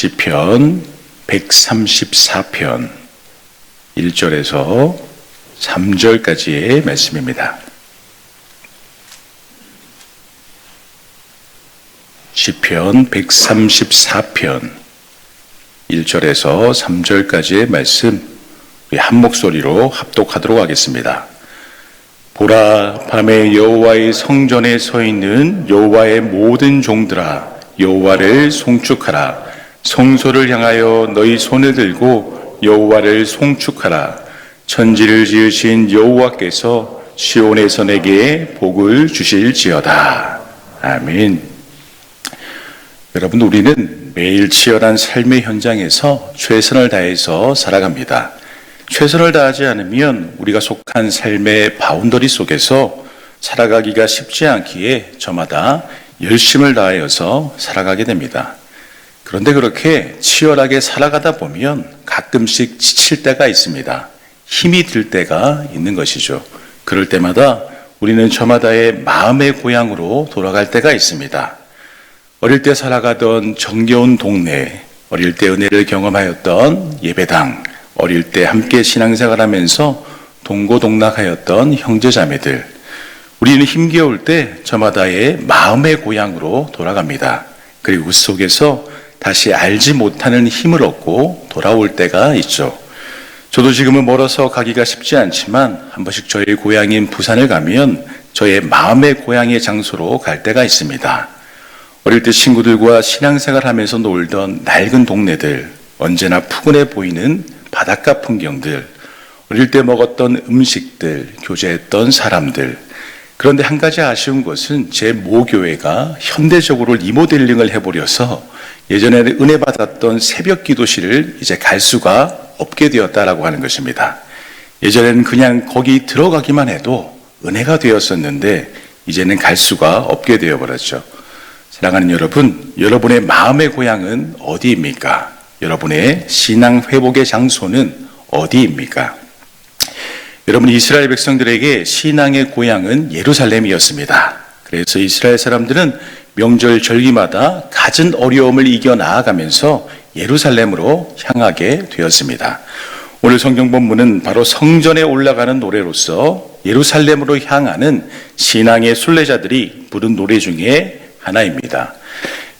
시편 134편 1절에서 3절까지의 말씀입니다. 시편 134편 1절에서 3절까지의 말씀 우리 한 목소리로 합독하도록 하겠습니다. 보라, 밤에 여호와의 성전에 서 있는 여호와의 모든 종들아, 여호와를 송축하라. 성소를 향하여 너희 손을 들고 여호와를 송축하라. 천지를 지으신 여호와께서 시온에서 내게 복을 주실지어다. 아멘. 여러분, 우리는 매일 치열한 삶의 현장에서 최선을 다해서 살아갑니다. 최선을 다하지 않으면 우리가 속한 삶의 바운더리 속에서 살아가기가 쉽지 않기에 저마다 열심을 다하여서 살아가게 됩니다. 그런데 그렇게 치열하게 살아가다 보면 가끔씩 지칠 때가 있습니다. 힘이 들 때가 있는 것이죠. 그럴 때마다 우리는 저마다의 마음의 고향으로 돌아갈 때가 있습니다. 어릴 때 살아가던 정겨운 동네, 어릴 때 은혜를 경험하였던 예배당, 어릴 때 함께 신앙생활하면서 동고동락하였던 형제자매들, 우리는 힘겨울 때 저마다의 마음의 고향으로 돌아갑니다. 그리고 그 속에서 다시 알지 못하는 힘을 얻고 돌아올 때가 있죠. 저도 지금은 멀어서 가기가 쉽지 않지만 한 번씩 저의 고향인 부산을 가면 저의 마음의 고향의 장소로 갈 때가 있습니다. 어릴 때 친구들과 신앙생활하면서 놀던 낡은 동네들, 언제나 푸근해 보이는 바닷가 풍경들, 어릴 때 먹었던 음식들, 교제했던 사람들. 그런데 한 가지 아쉬운 것은 제 모교회가 현대적으로 리모델링을 해버려서 예전에는 은혜 받았던 새벽 기도실을 이제 갈 수가 없게 되었다라고 하는 것입니다. 예전에는 그냥 거기 들어가기만 해도 은혜가 되었었는데 이제는 갈 수가 없게 되어버렸죠. 사랑하는 여러분, 여러분의 마음의 고향은 어디입니까? 여러분의 신앙 회복의 장소는 어디입니까? 여러분, 이스라엘 백성들에게 신앙의 고향은 예루살렘이었습니다. 그래서 이스라엘 사람들은 명절 절기마다 갖은 어려움을 이겨 나아가면서 예루살렘으로 향하게 되었습니다. 오늘 성경 본문은 바로 성전에 올라가는 노래로서 예루살렘으로 향하는 신앙의 순례자들이 부른 노래 중에 하나입니다.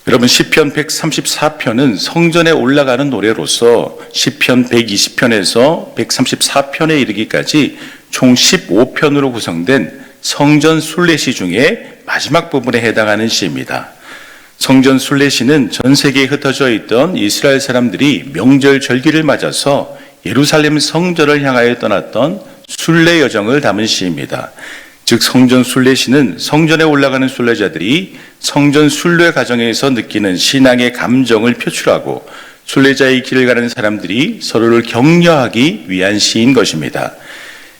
여러분, 시편 134편은 성전에 올라가는 노래로서 시편 120편에서 134편에 이르기까지 총 15편으로 구성된 성전 순례시 중에 마지막 부분에 해당하는 시입니다. 성전 순례시는 전 세계에 흩어져 있던 이스라엘 사람들이 명절 절기를 맞아서 예루살렘 성전을 향하여 떠났던 순례 여정을 담은 시입니다. 즉, 성전 순례시는 성전에 올라가는 순례자들이 성전 순례 과정에서 느끼는 신앙의 감정을 표출하고 순례자의 길을 가는 사람들이 서로를 격려하기 위한 시인 것입니다.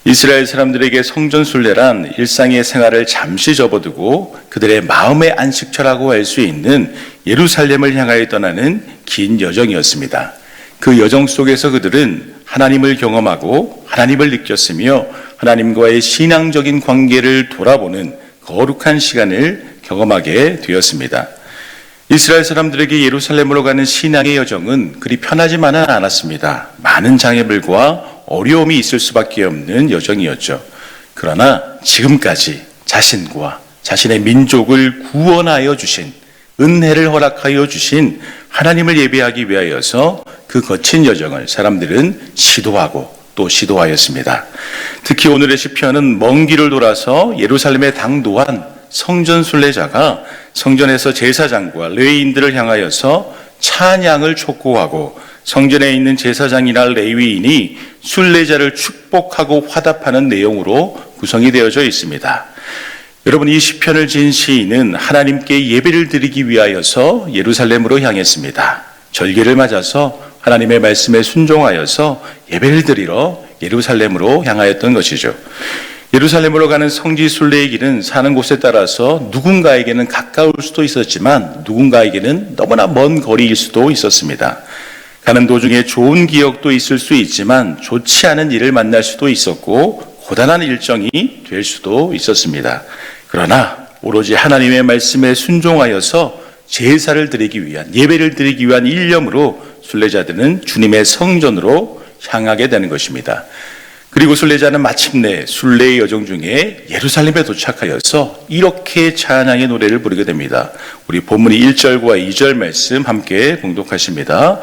이스라엘 사람들에게 성전 순례란 일상의 생활을 잠시 접어두고 그들의 마음의 안식처라고 할 수 있는 예루살렘을 향하여 떠나는 긴 여정이었습니다. 그 여정 속에서 그들은 하나님을 경험하고 하나님을 느꼈으며 하나님과의 신앙적인 관계를 돌아보는 거룩한 시간을 경험하게 되었습니다. 이스라엘 사람들에게 예루살렘으로 가는 신앙의 여정은 그리 편하지만은 않았습니다. 많은 장애물과 어려움이 있을 수밖에 없는 여정이었죠. 그러나 지금까지 자신과 자신의 민족을 구원하여 주신, 은혜를 허락하여 주신 하나님을 예배하기 위하여서 그 거친 여정을 사람들은 시도하고 또 시도하였습니다. 특히 오늘의 시편은 먼 길을 돌아서 예루살렘에 당도한 성전 순례자가 성전에서 제사장과 레위인들을 향하여서 찬양을 촉구하고 성전에 있는 제사장이나 레위인이 순례자를 축복하고 화답하는 내용으로 구성이 되어져 있습니다. 여러분, 이 시편을 지은 시인은 하나님께 예배를 드리기 위하여서 예루살렘으로 향했습니다. 절기를 맞아서 하나님의 말씀에 순종하여서 예배를 드리러 예루살렘으로 향하였던 것이죠. 예루살렘으로 가는 성지 순례의 길은 사는 곳에 따라서 누군가에게는 가까울 수도 있었지만 누군가에게는 너무나 먼 거리일 수도 있었습니다. 가는 도중에 좋은 기억도 있을 수 있지만 좋지 않은 일을 만날 수도 있었고 고단한 일정이 될 수도 있었습니다. 그러나 오로지 하나님의 말씀에 순종하여서 제사를 드리기 위한, 예배를 드리기 위한 일념으로 순례자들은 주님의 성전으로 향하게 되는 것입니다. 그리고 순례자는 마침내 순례의 여정 중에 예루살렘에 도착하여서 이렇게 찬양의 노래를 부르게 됩니다. 우리 본문이 1절과 2절 말씀 함께 봉독하십니다.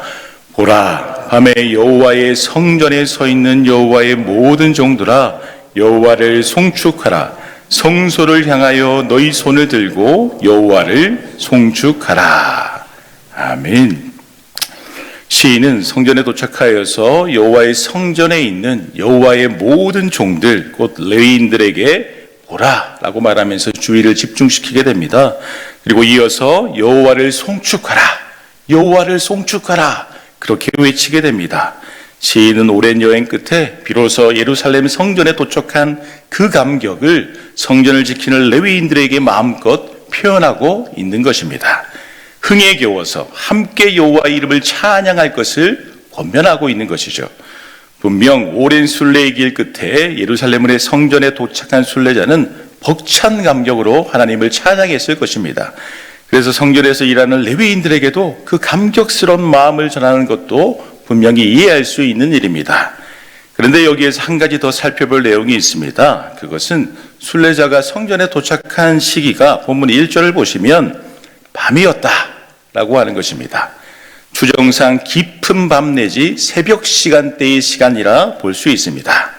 보라, 밤에 여호와의 성전에 서 있는 여호와의 모든 종들아, 여호와를 송축하라. 성소를 향하여 너희 손을 들고 여호와를 송축하라. 아멘. 시인은 성전에 도착하여서 여호와의 성전에 있는 여호와의 모든 종들, 곧 레위인들에게 보라라고 말하면서 주의를 집중시키게 됩니다. 그리고 이어서 여호와를 송축하라, 여호와를 송축하라, 그렇게 외치게 됩니다. 시인은 오랜 여행 끝에 비로소 예루살렘 성전에 도착한 그 감격을 성전을 지키는 레위인들에게 마음껏 표현하고 있는 것입니다. 흥에 겨워서 함께 여호와의 이름을 찬양할 것을 권면하고 있는 것이죠. 분명 오랜 순례의 길 끝에 예루살렘의 성전에 도착한 순례자는 벅찬 감격으로 하나님을 찬양했을 것입니다. 그래서 성전에서 일하는 레위인들에게도 그 감격스러운 마음을 전하는 것도 분명히 이해할 수 있는 일입니다. 그런데 여기에서 한 가지 더 살펴볼 내용이 있습니다. 그것은 순례자가 성전에 도착한 시기가 본문 1절을 보시면 밤이었다라고 하는 것입니다. 추정상 깊은 밤 내지 새벽 시간대의 시간이라 볼 수 있습니다.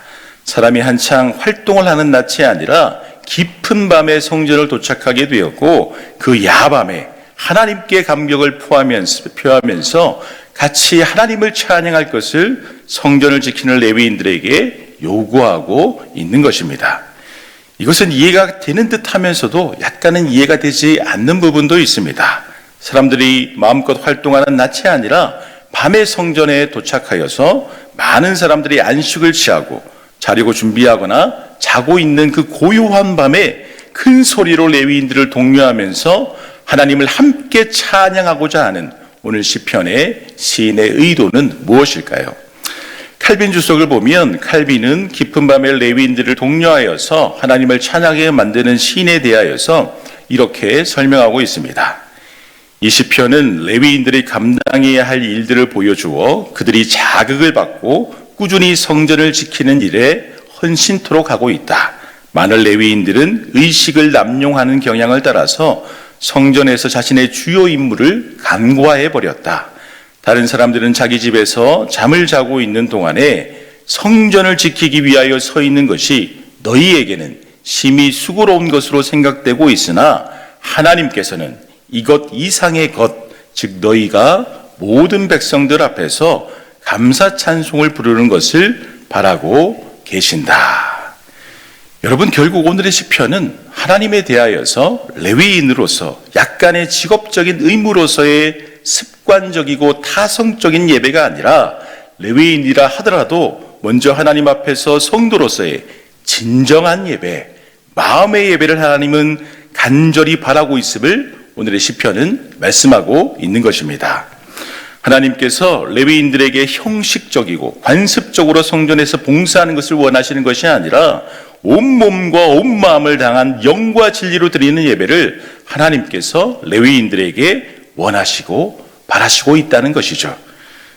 사람이 한창 활동을 하는 낮이 아니라 깊은 밤에 성전을 도착하게 되었고, 그 야밤에 하나님께 감격을 표하면서 같이 하나님을 찬양할 것을 성전을 지키는 레위인들에게 요구하고 있는 것입니다. 이것은 이해가 되는 듯 하면서도 약간은 이해가 되지 않는 부분도 있습니다. 사람들이 마음껏 활동하는 낮이 아니라 밤에 성전에 도착하여서 많은 사람들이 안식을 취하고 자려고 준비하거나 자고 있는 그 고요한 밤에 큰 소리로 레위인들을 독려하면서 하나님을 함께 찬양하고자 하는 오늘 시편의 시인의 의도는 무엇일까요? 칼빈 주석을 보면 칼빈은 깊은 밤에 레위인들을 독려하여서 하나님을 찬양하게 만드는 시인에 대하여서 이렇게 설명하고 있습니다. 이 시편은 레위인들이 감당해야 할 일들을 보여주어 그들이 자극을 받고 꾸준히 성전을 지키는 일에 헌신토록 하고 있다. 많은 레위인들은 의식을 남용하는 경향을 따라서 성전에서 자신의 주요 임무를 간과해버렸다. 다른 사람들은 자기 집에서 잠을 자고 있는 동안에 성전을 지키기 위하여 서 있는 것이 너희에게는 심히 수고로운 것으로 생각되고 있으나 하나님께서는 이것 이상의 것, 즉 너희가 모든 백성들 앞에서 감사 찬송을 부르는 것을 바라고 계신다. 여러분, 결국 오늘의 시편은 하나님에 대하여서 레위인으로서 약간의 직업적인 의무로서의 습관적이고 타성적인 예배가 아니라 레위인이라 하더라도 먼저 하나님 앞에서 성도로서의 진정한 예배, 마음의 예배를 하나님은 간절히 바라고 있음을 오늘의 시편은 말씀하고 있는 것입니다. 하나님께서 레위인들에게 형식적이고 관습적으로 성전에서 봉사하는 것을 원하시는 것이 아니라 온몸과 온 마음을 당한 영과 진리로 드리는 예배를 하나님께서 레위인들에게 원하시고 바라시고 있다는 것이죠.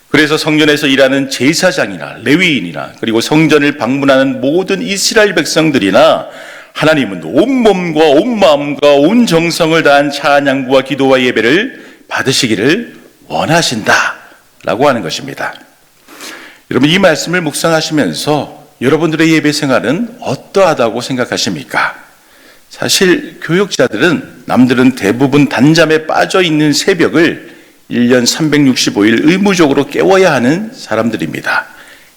그래서 성전에서 일하는 제사장이나 레위인이나 그리고 성전을 방문하는 모든 이스라엘 백성들이나 하나님은 온몸과 온 마음과 온 정성을 다한 찬양과 기도와 예배를 받으시기를 원하신다라고 하는 것입니다. 여러분, 이 말씀을 묵상하시면서 여러분들의 예배 생활은 어떠하다고 생각하십니까? 사실 교육자들은, 남들은 대부분 단잠에 빠져 있는 새벽을 1년 365일 의무적으로 깨워야 하는 사람들입니다.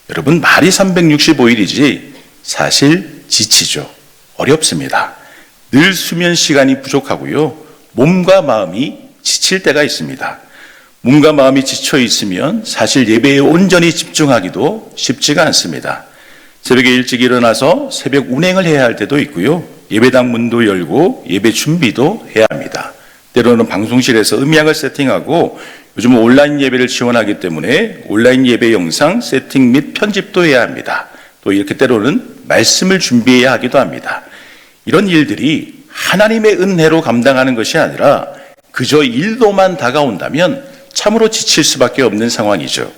여러분, 말이 365일이지 사실 지치죠. 어렵습니다. 늘 수면 시간이 부족하고요. 몸과 마음이 지칠 때가 있습니다. 몸과 마음이 지쳐 있으면 사실 예배에 온전히 집중하기도 쉽지가 않습니다. 새벽에 일찍 일어나서 새벽 운행을 해야 할 때도 있고요. 예배당 문도 열고 예배 준비도 해야 합니다. 때로는 방송실에서 음향을 세팅하고 요즘은 온라인 예배를 지원하기 때문에 온라인 예배 영상 세팅 및 편집도 해야 합니다. 또 이렇게 때로는 말씀을 준비해야 하기도 합니다. 이런 일들이 하나님의 은혜로 감당하는 것이 아니라 그저 일로만 다가온다면 참으로 지칠 수밖에 없는 상황이죠.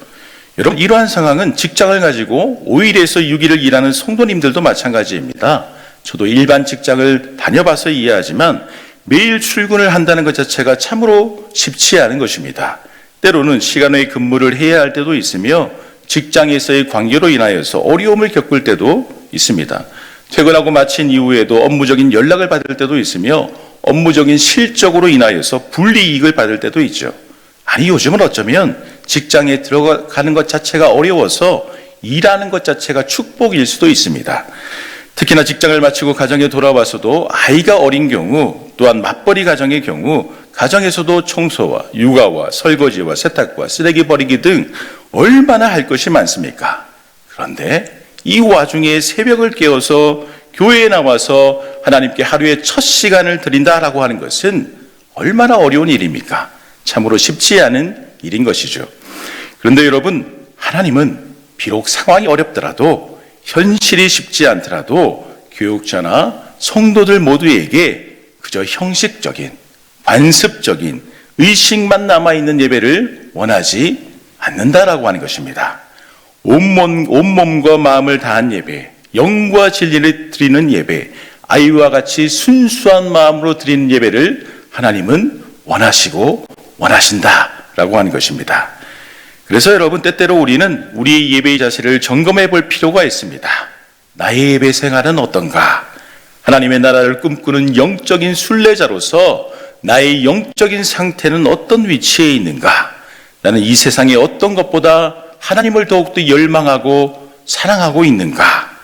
여러분, 이러한 상황은 직장을 가지고 5일에서 6일을 일하는 성도님들도 마찬가지입니다. 저도 일반 직장을 다녀봐서 이해하지만 매일 출근을 한다는 것 자체가 참으로 쉽지 않은 것입니다. 때로는 시간 외 근무를 해야 할 때도 있으며 직장에서의 관계로 인하여서 어려움을 겪을 때도 있습니다. 퇴근하고 마친 이후에도 업무적인 연락을 받을 때도 있으며 업무적인 실적으로 인하여서 불이익을 받을 때도 있죠. 아니, 요즘은 어쩌면 직장에 들어가는 것 자체가 어려워서 일하는 것 자체가 축복일 수도 있습니다. 특히나 직장을 마치고 가정에 돌아와서도 아이가 어린 경우, 또한 맞벌이 가정의 경우 가정에서도 청소와 육아와 설거지와 세탁과 쓰레기 버리기 등 얼마나 할 것이 많습니까? 그런데 이 와중에 새벽을 깨어서 교회에 나와서 하나님께 하루의 첫 시간을 드린다라고 하는 것은 얼마나 어려운 일입니까? 참으로 쉽지 않은 일인 것이죠. 그런데 여러분, 하나님은 비록 상황이 어렵더라도, 현실이 쉽지 않더라도 교육자나 성도들 모두에게 그저 형식적인, 관습적인 의식만 남아있는 예배를 원하지 않는다라고 하는 것입니다. 온몸과 마음을 다한 예배, 영과 진리를 드리는 예배, 아이와 같이 순수한 마음으로 드리는 예배를 하나님은 원하시고 원하신다라고 하는 것입니다. 그래서 여러분, 때때로 우리는 우리의 예배의 자세를 점검해 볼 필요가 있습니다. 나의 예배 생활은 어떤가? 하나님의 나라를 꿈꾸는 영적인 순례자로서 나의 영적인 상태는 어떤 위치에 있는가? 나는 이 세상의 어떤 것보다 하나님을 더욱더 열망하고 사랑하고 있는가?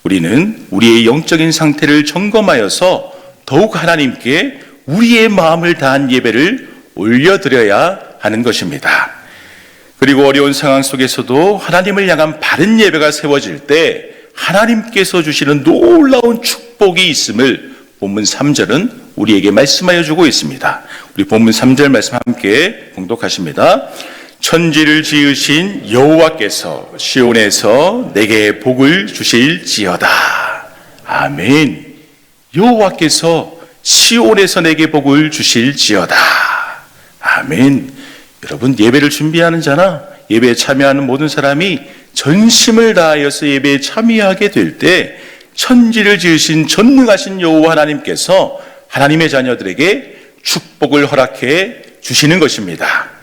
우리는 우리의 영적인 상태를 점검하여서 더욱 하나님께 우리의 마음을 다한 예배를 올려드려야 하는 것입니다. 그리고 어려운 상황 속에서도 하나님을 향한 바른 예배가 세워질 때 하나님께서 주시는 놀라운 축복이 있음을 본문 3절은 우리에게 말씀하여 주고 있습니다. 우리 본문 3절 말씀 함께 봉독하십니다. 천지를 지으신 여호와께서 시온에서 내게 복을 주실지어다. 아멘. 여호와께서 시온에서 내게 복을 주실지어다. 아멘. 여러분, 예배를 준비하는 자나 예배에 참여하는 모든 사람이 전심을 다하여서 예배에 참여하게 될 때 천지를 지으신 전능하신 여호와 하나님께서 하나님의 자녀들에게 축복을 허락해 주시는 것입니다.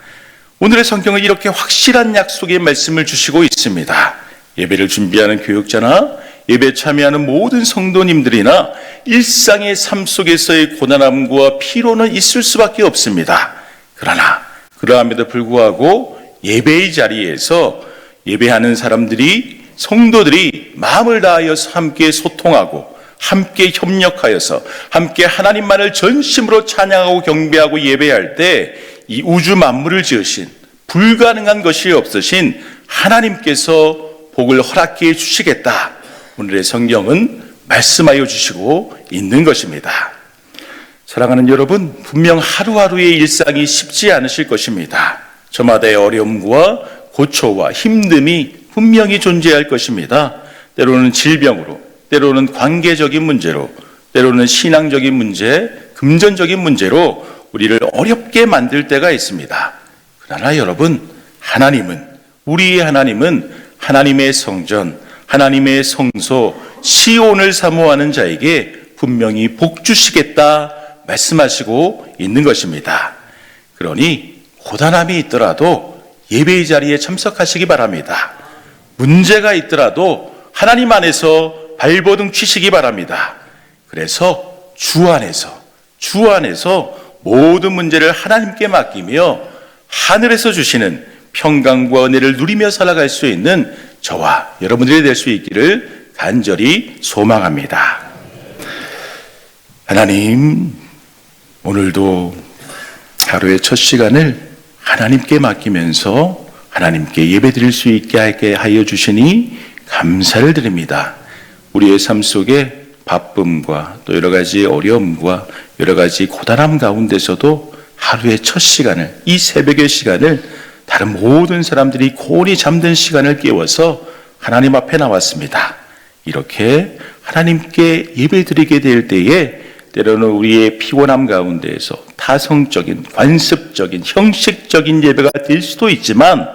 오늘의 성경은 이렇게 확실한 약속의 말씀을 주시고 있습니다. 예배를 준비하는 교육자나 예배에 참여하는 모든 성도님들이나 일상의 삶 속에서의 고난함과 피로는 있을 수밖에 없습니다. 그러나 그러함에도 불구하고 예배의 자리에서 예배하는 사람들이, 성도들이 마음을 다하여서 함께 소통하고 함께 협력하여서 함께 하나님만을 전심으로 찬양하고 경배하고 예배할 때 이 우주 만물을 지으신, 불가능한 것이 없으신 하나님께서 복을 허락해 주시겠다. 오늘의 성경은 말씀하여 주시고 있는 것입니다. 사랑하는 여러분, 분명 하루하루의 일상이 쉽지 않으실 것입니다. 저마다의 어려움과 고초와 힘듦이 분명히 존재할 것입니다. 때로는 질병으로, 때로는 관계적인 문제로, 때로는 신앙적인 문제, 금전적인 문제로 우리를 어렵게 만들 때가 있습니다. 그러나 여러분, 하나님은, 우리의 하나님은 하나님의 성전, 하나님의 성소, 시온을 사모하는 자에게 분명히 복 주시겠다 말씀하시고 있는 것입니다. 그러니 고단함이 있더라도 예배의 자리에 참석하시기 바랍니다. 문제가 있더라도 하나님 안에서 발버둥 치시기 바랍니다. 그래서 주 안에서 모든 문제를 하나님께 맡기며 하늘에서 주시는 평강과 은혜를 누리며 살아갈 수 있는 저와 여러분들이 될 수 있기를 간절히 소망합니다. 하나님, 오늘도 하루의 첫 시간을 하나님께 맡기면서 하나님께 예배드릴 수 있게 하여 주시니 감사를 드립니다. 우리의 삶 속에 바쁨과 또 여러 가지 어려움과 여러 가지 고단함 가운데서도 하루의 첫 시간을, 이 새벽의 시간을 다른 모든 사람들이 고온히 잠든 시간을 깨워서 하나님 앞에 나왔습니다. 이렇게 하나님께 예배드리게 될 때에 때로는 우리의 피곤함 가운데에서 타성적인, 관습적인, 형식적인 예배가 될 수도 있지만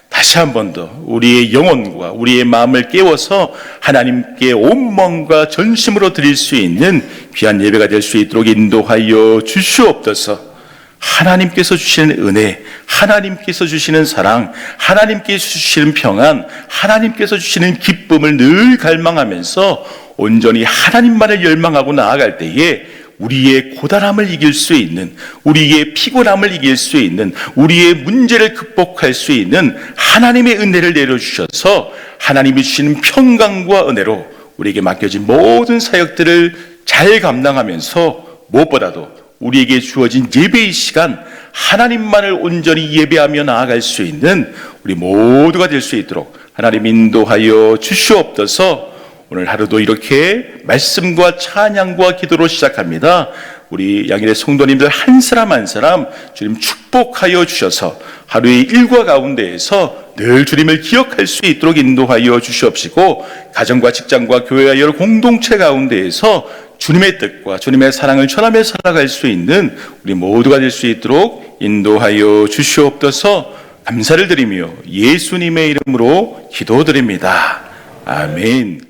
다시 한 번 더 우리의 영혼과 우리의 마음을 깨워서 하나님께 온 마음과 전심으로 드릴 수 있는 귀한 예배가 될 수 있도록 인도하여 주시옵소서. 하나님께서 주시는 은혜, 하나님께서 주시는 사랑, 하나님께서 주시는 평안, 하나님께서 주시는 기쁨을 늘 갈망하면서 온전히 하나님만을 열망하고 나아갈 때에 우리의 고단함을 이길 수 있는, 우리의 피곤함을 이길 수 있는, 우리의 문제를 극복할 수 있는 하나님의 은혜를 내려주셔서 하나님이 주시는 평강과 은혜로 우리에게 맡겨진 모든 사역들을 잘 감당하면서 무엇보다도 우리에게 주어진 예배의 시간, 하나님만을 온전히 예배하며 나아갈 수 있는 우리 모두가 될 수 있도록 하나님 인도하여 주시옵소서. 오늘 하루도 이렇게 말씀과 찬양과 기도로 시작합니다. 우리 양일의 성도님들 한 사람 한 사람 주님 축복하여 주셔서 하루의 일과 가운데에서 늘 주님을 기억할 수 있도록 인도하여 주시옵시고, 가정과 직장과 교회와 여러 공동체 가운데에서 주님의 뜻과 주님의 사랑을 전하며 살아갈 수 있는 우리 모두가 될 수 있도록 인도하여 주시옵소서. 감사를 드리며 예수님의 이름으로 기도드립니다. 아멘.